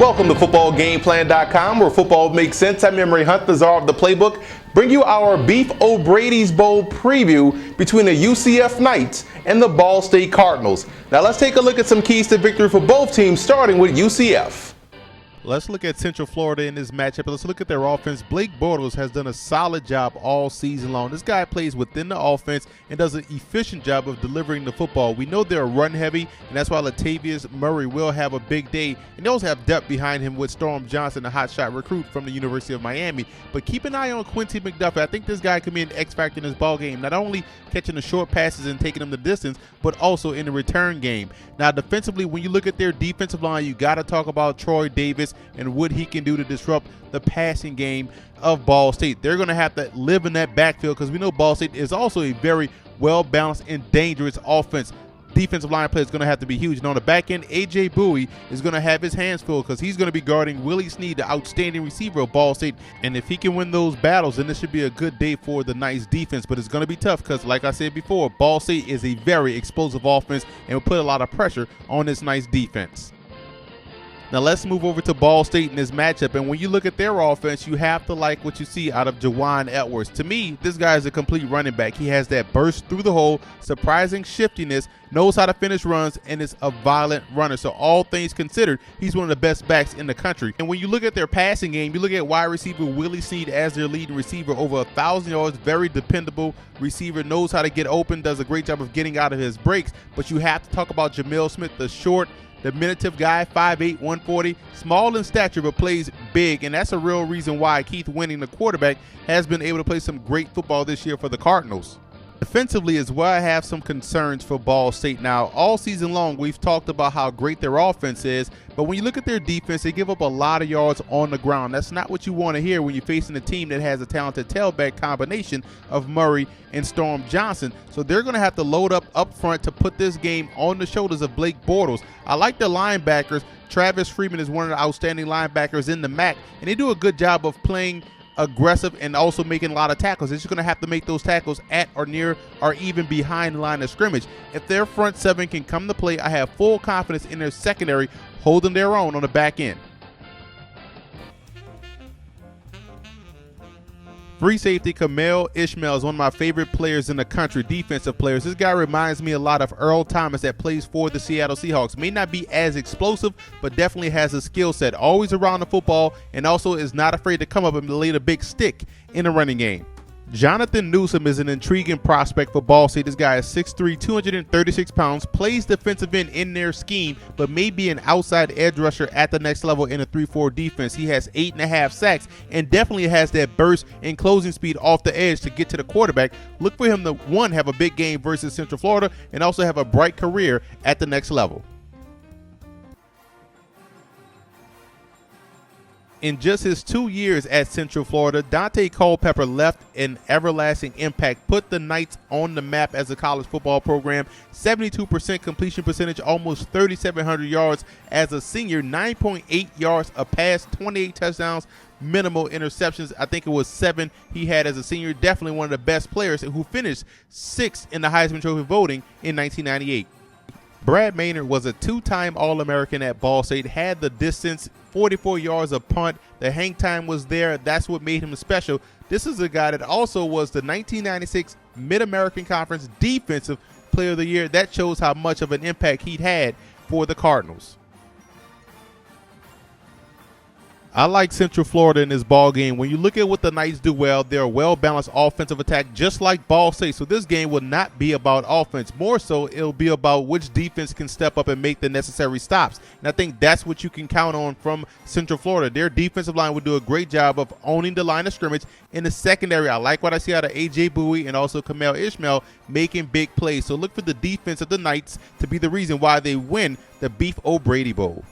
Welcome to FootballGamePlan.com, where football makes sense. I'm Emery Hunt, the czar of the playbook. Bring you our Beef O'Brady's Bowl preview between the UCF Knights and the Ball State Cardinals. Now let's take a look at some keys to victory for both teams, starting with UCF. Let's look at Central Florida in this matchup. Let's look at their offense. Blake Bortles has done a solid job all season long. This guy plays within the offense and does an efficient job of delivering the football. We know they're run heavy, and that's why Latavius Murray will have a big day. And they also have depth behind him with Storm Johnson, a hotshot recruit from the University of Miami. But keep an eye on Quincy McDuffie. I think this guy can be an X factor in this ball game, not only catching the short passes and taking them the distance, but also in the return game. Now, defensively, when you look at their defensive line, you got to talk about Troy Davis and what he can do to disrupt the passing game of Ball State. They're going to have to live in that backfield because we know Ball State is also a very well-balanced and dangerous offense. Defensive line play is going to have to be huge. And on the back end, A.J. Bowie is going to have his hands full because he's going to be guarding Willie Snead, the outstanding receiver of Ball State. And if he can win those battles, then this should be a good day for the Knights defense. But it's going to be tough because, like I said before, Ball State is a very explosive offense and will put a lot of pressure on this Knights defense. Now let's move over to Ball State in this matchup, and when you look at their offense, you have to like what you see out of Jawan Edwards. To me, this guy is a complete running back. He has that burst through the hole, surprising shiftiness, knows how to finish runs, and is a violent runner. So all things considered, he's one of the best backs in the country. And when you look at their passing game, you look at wide receiver Willie Snead as their leading receiver, over 1,000 yards, very dependable receiver, knows how to get open, does a great job of getting out of his breaks. But you have to talk about Jamil Smith, the short, diminutive guy, 5'8", 140, small in stature but plays big, and that's a real reason why Keith Winning, the quarterback, has been able to play some great football this year for the Cardinals. Defensively is where I have some concerns for Ball State. Now, all season long, we've talked about how great their offense is, but when you look at their defense, they give up a lot of yards on the ground. That's not what you want to hear when you're facing a team that has a talented tailback combination of Murray and Storm Johnson. So they're going to have to load up front to put this game on the shoulders of Blake Bortles. I like the linebackers. Travis Freeman is one of the outstanding linebackers in the MAC, and they do a good job of playing aggressive and also making a lot of tackles. They're just going to have to make those tackles at or near or even behind the line of scrimmage. If their front seven can come to play, I have full confidence in their secondary holding their own on the back end. Free safety Kemal Ishmael is one of my favorite players in the country, defensive players. This guy reminds me a lot of Earl Thomas that plays for the Seattle Seahawks. May not be as explosive, but definitely has a skill set, always around the football, and also is not afraid to come up and lay the big stick in the running game. Jonathan Newsom is an intriguing prospect for Ball State. This guy is 6'3", 236 pounds, plays defensive end in their scheme, but may be an outside edge rusher at the next level in a 3-4 defense. He has 8.5 sacks and definitely has that burst and closing speed off the edge to get to the quarterback. Look for him to, one, have a big game versus Central Florida and also have a bright career at the next level. In just his 2 years at Central Florida, Dante Culpepper left an everlasting impact, put the Knights on the map as a college football program. 72% completion percentage, almost 3,700 yards as a senior, 9.8 yards a pass, 28 touchdowns, minimal interceptions. I think it was 7 he had as a senior. Definitely one of the best players, who finished 6th in the Heisman Trophy voting in 1998. Brad Maynard was a 2-time All-American at Ball State, had the distance, 44 yards of punt. The hang time was there. That's what made him special. This is a guy that also was the 1996 Mid-American Conference Defensive Player of the Year. That shows how much of an impact he'd had for the Cardinals. I like Central Florida in this ball game. When you look at what the Knights do well, they're a well-balanced offensive attack, just like Ball State. So this game will not be about offense. More so, it'll be about which defense can step up and make the necessary stops. And I think that's what you can count on from Central Florida. Their defensive line will do a great job of owning the line of scrimmage. In the secondary, I like what I see out of A.J. Bowie and also Kemal Ishmael making big plays. So look for the defense of the Knights to be the reason why they win the Beef O'Brady Bowl.